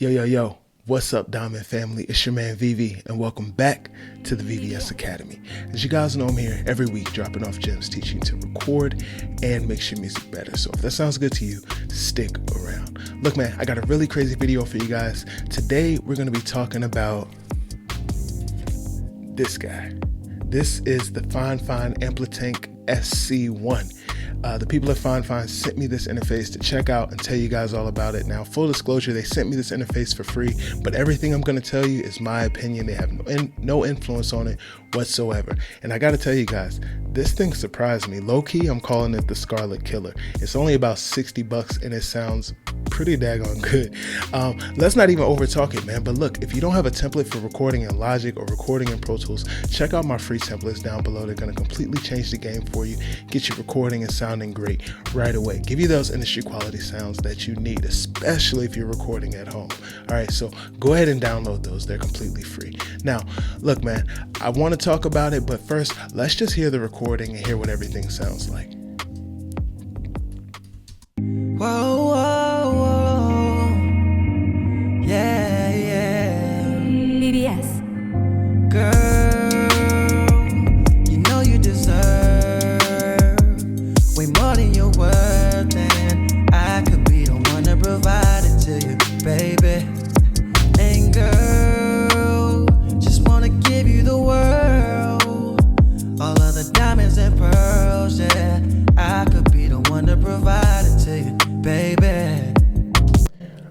Yo, what's up, Diamond family? It's your man VV, and welcome back to the VVS Academy. As you guys know, I'm here every week dropping off gems, teaching you to record and make your music better. So if that sounds good to you, stick around. Look, man, I got a really crazy video for you guys. Today, we're going to be talking about this guy. This is the Fine Amplitank SC1. The people at Fine sent me this interface to check out and tell you guys all about it. Now, full disclosure, they sent me this interface for free, but everything I'm going to tell you is my opinion. They have no influence on it whatsoever. And I got to tell you guys, this thing surprised me. Low-key, I'm calling it the Scarlet Killer. It's only about $60 and it sounds pretty daggone good. Let's not even over talk it, man. But look, if you don't have a template for recording in Logic or recording in Pro Tools, check out my free templates down below. They're going to completely change the game for you, get you recording and sounding great right away, give you those industry quality sounds that you need, especially if you're recording at home. All right, so go ahead and download those. They're completely free. Now, look, man, I want to talk about it, but first, let's just hear the recording and hear what everything sounds like. Whoa, whoa, whoa. Yeah. VVS. Girl, you know you deserve way more than you're worth, and I could be the one to provide it to you, baby. And girl, just wanna give you the world, all of the diamonds and pearls, yeah. I could be the one to provide it to you, baby.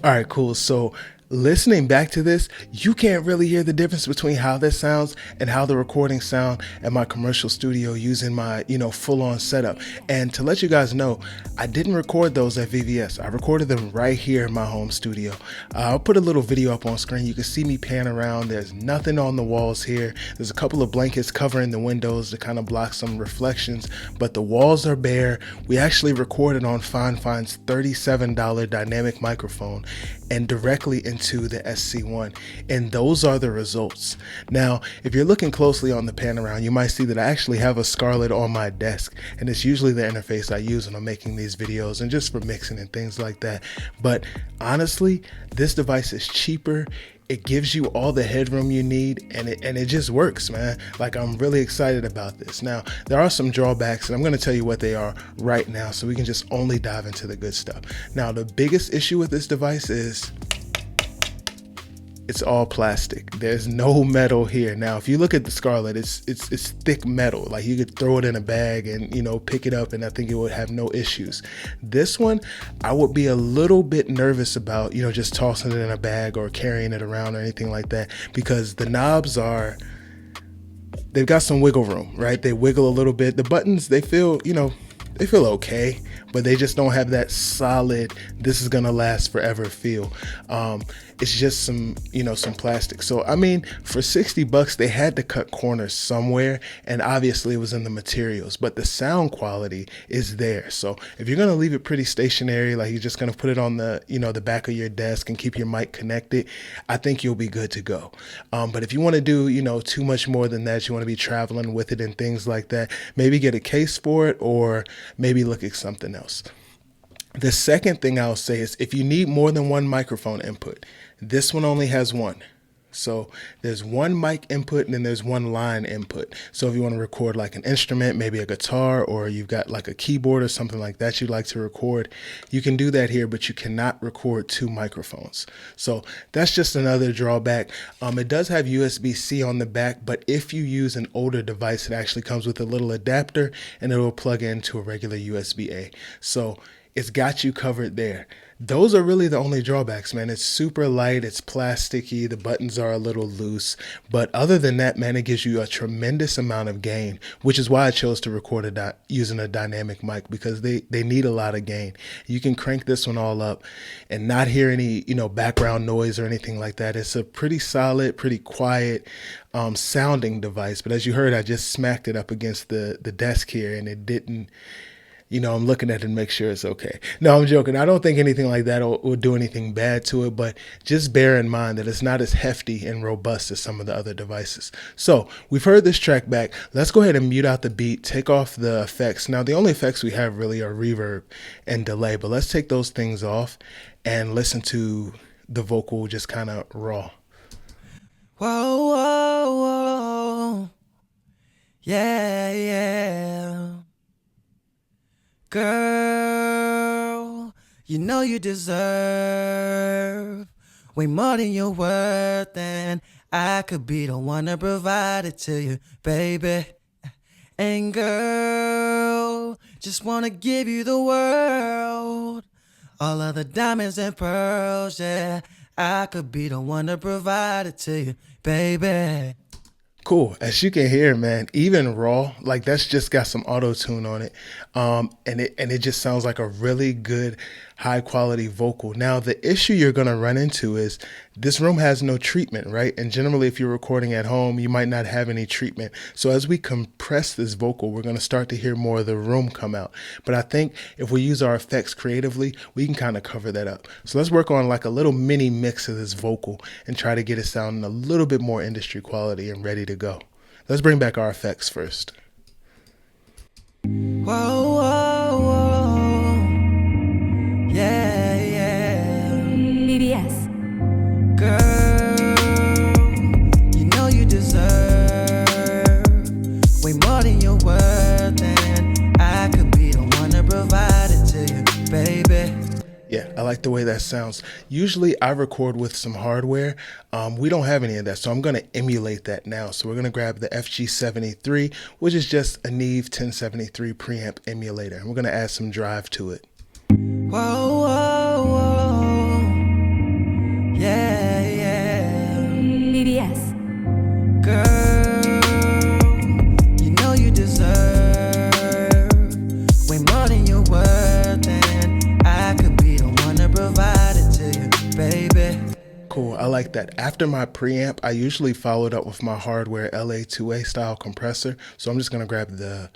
All right, cool. So listening back to this, you can't really hear the difference between how this sounds and how the recordings sound at my commercial studio using my, full-on setup. And to let you guys know, I didn't record those at VVS. I recorded them right here in my home studio. I'll put a little video up on screen. You can see me pan around. There's nothing on the walls here. There's a couple of blankets covering the windows to kind of block some reflections, but the walls are bare. We actually recorded on Fine's $37 dynamic microphone and directly into the SC1, and those are the results. Now, if you're looking closely on the pan around, you might see that I actually have a Scarlett on my desk, and it's usually the interface I use when I'm making these videos and just for mixing and things like that. But honestly, this device is cheaper. It gives you all the headroom you need, and it just works, man. Like, I'm really excited about this. Now, there are some drawbacks, and I'm going to tell you what they are right now so we can just only dive into the good stuff. Now, the biggest issue with this device is it's all plastic. There's no metal here. Now, if you look at the Scarlett, it's thick metal. Like, you could throw it in a bag and, pick it up, and I think it would have no issues. This one, I would be a little bit nervous about, just tossing it in a bag or carrying it around or anything like that, because the knobs they've got some wiggle room, right? They wiggle a little bit. The buttons, they feel okay, but they just don't have that solid, this is gonna last forever feel. It's just some plastic. So, I mean, for $60, they had to cut corners somewhere, and obviously it was in the materials, but the sound quality is there. So if you're gonna leave it pretty stationary, like you're just gonna put it on the, the back of your desk and keep your mic connected, I think you'll be good to go. But if you wanna do, too much more than that, you wanna be traveling with it and things like that, maybe get a case for it, or maybe look at something else. The second thing I'll say is, if you need more than one microphone input, this one only has one. So there's one mic input and then there's one line input. So if you want to record like an instrument, maybe a guitar, or you've got like a keyboard or something like that you'd like to record, you can do that here, but you cannot record two microphones. So that's just another drawback. It does have USB-C on the back, but if you use an older device, it actually comes with a little adapter and it will plug into a regular USB-A. So it's got you covered there. Those are really the only drawbacks, man. It's super light, it's plasticky, the buttons are a little loose, but other than that, man, it gives you a tremendous amount of gain, which is why I chose to record using a dynamic mic, because they need a lot of gain. You can crank this one all up and not hear any, background noise or anything like that. It's a pretty solid, pretty quiet sounding device, but as you heard, I just smacked it up against the desk here, and it didn't, I'm looking at it and make sure it's okay. No, I'm joking. I don't think anything like that will do anything bad to it, but just bear in mind that it's not as hefty and robust as some of the other devices. So we've heard this track back. Let's go ahead and mute out the beat, take off the effects. Now, the only effects we have really are reverb and delay, but let's take those things off and listen to the vocal just kind of raw. Whoa, whoa, whoa. Yeah, yeah. Girl, you know you deserve way more than you're worth, and I could be the one to provide it to you, baby. And girl, just wanna give you the world, all of the diamonds and pearls, yeah. I could be the one to provide it to you, baby. Cool. As you can hear, man, even raw, like that's just got some auto tune on it. And it just sounds like a really good, high quality vocal. Now, the issue you're going to run into is this room has no treatment, right? And generally, if you're recording at home, you might not have any treatment. So as we compress this vocal, we're going to start to hear more of the room come out. But I think if we use our effects creatively, we can kind of cover that up. So let's work on like a little mini mix of this vocal and try to get it sounding a little bit more industry quality and ready to go. Let's bring back our effects first. Whoa, whoa, whoa. Yeah, yeah. BBS. Girl, you know you deserve way more than you're worth, and I could be the one to provide it to you, baby. Yeah, I like the way that sounds. Usually I record with some hardware. We don't have any of that, so I'm going to emulate that now. So we're going to grab the FG73, which is just a Neve 1073 preamp emulator. And we're going to add some drive to it. Whoa, whoa, whoa. Yeah, yeah. BBS. Girl, you know you deserve way more than you're worth, and I could be the one to provide it to you, baby. Cool, I like that. After my preamp, I usually follow it up with my hardware LA2A style compressor. So I'm just going to grab the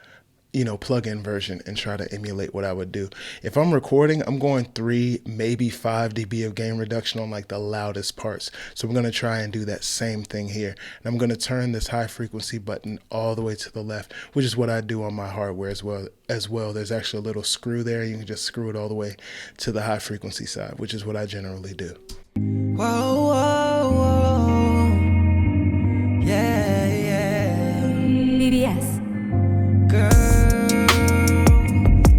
plug-in version and try to emulate what I would do. If I'm recording, I'm going 3, maybe 5 dB of gain reduction on like the loudest parts. So I'm going to try and do that same thing here. And I'm going to turn this high frequency button all the way to the left, which is what I do on my hardware as well. There's actually a little screw there. You can just screw it all the way to the high frequency side, which is what I generally do. Whoa, whoa, whoa. Yeah, yeah. BBS. Girl,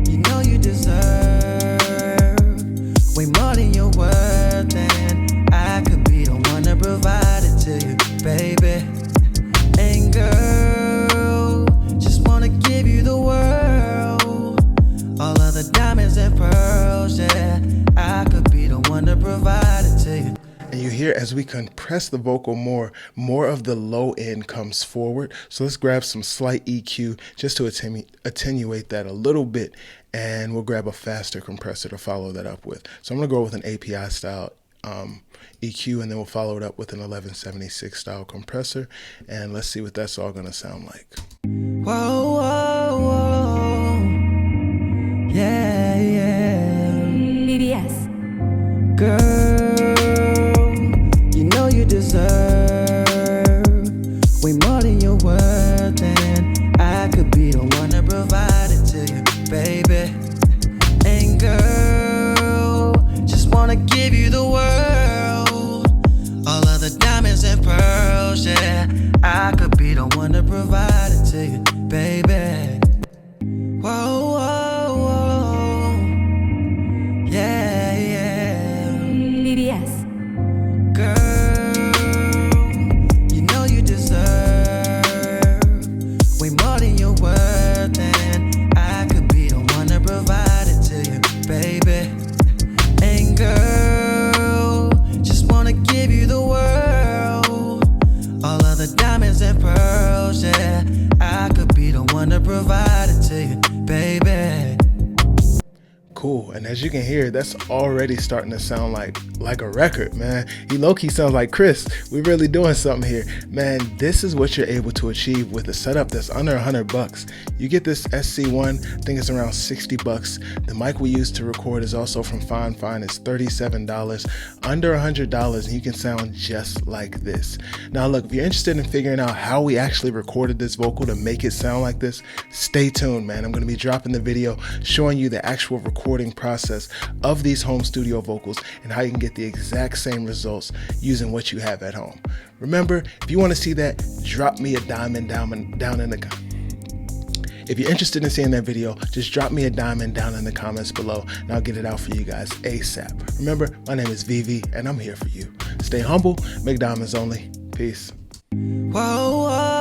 you know you deserve way more than you're worth, and I could be the one to provide it to you, baby. And girl, just wanna give you the world, all of the diamonds and pearls, yeah. I could be the one to provide it to you. And you hear as we compress the vocal more of the low end comes forward. So let's grab some slight EQ just to attenuate that a little bit. And we'll grab a faster compressor to follow that up with. So I'm going to go with an API style EQ, and then we'll follow it up with an 1176 style compressor. And let's see what that's all going to sound like. Whoa, whoa, whoa. Yeah, yeah. BBS. Girl, you know you deserve way more than you're worth, and I could be the one to provide it to you, baby. And girl, just wanna give you the world, all of the diamonds and pearls, yeah. I could be the one to provide it to you, baby. Whoa, whoa, whoa. Yeah, yeah. BBS. Girl, you know you deserve way more than you're worth, and I could be the one to provide it to you, baby. And girl, just wanna give you the world, all of the diamonds and pearls, yeah. I could be the one to provide it to you, baby. Cool. And as you can hear, that's already starting to sound like a record, man. He low-key sounds like Chris. We're really doing something here. Man, this is what you're able to achieve with a setup that's under $100. You get this SC1, I think it's around $60. The mic we use to record is also from Fine. It's $37, under $100, and you can sound just like this. Now look, if you're interested in figuring out how we actually recorded this vocal to make it sound like this, stay tuned, man. I'm going to be dropping the video showing you the actual recording process process of these home studio vocals and how you can get the exact same results using what you have at home. Remember, if you want to see that, drop me a diamond down in the comments. If you're interested in seeing that video, just drop me a diamond down in the comments below and I'll get it out for you guys ASAP. Remember, my name is Vivi and I'm here for you. Stay humble, make diamonds only. Peace. Whoa, whoa.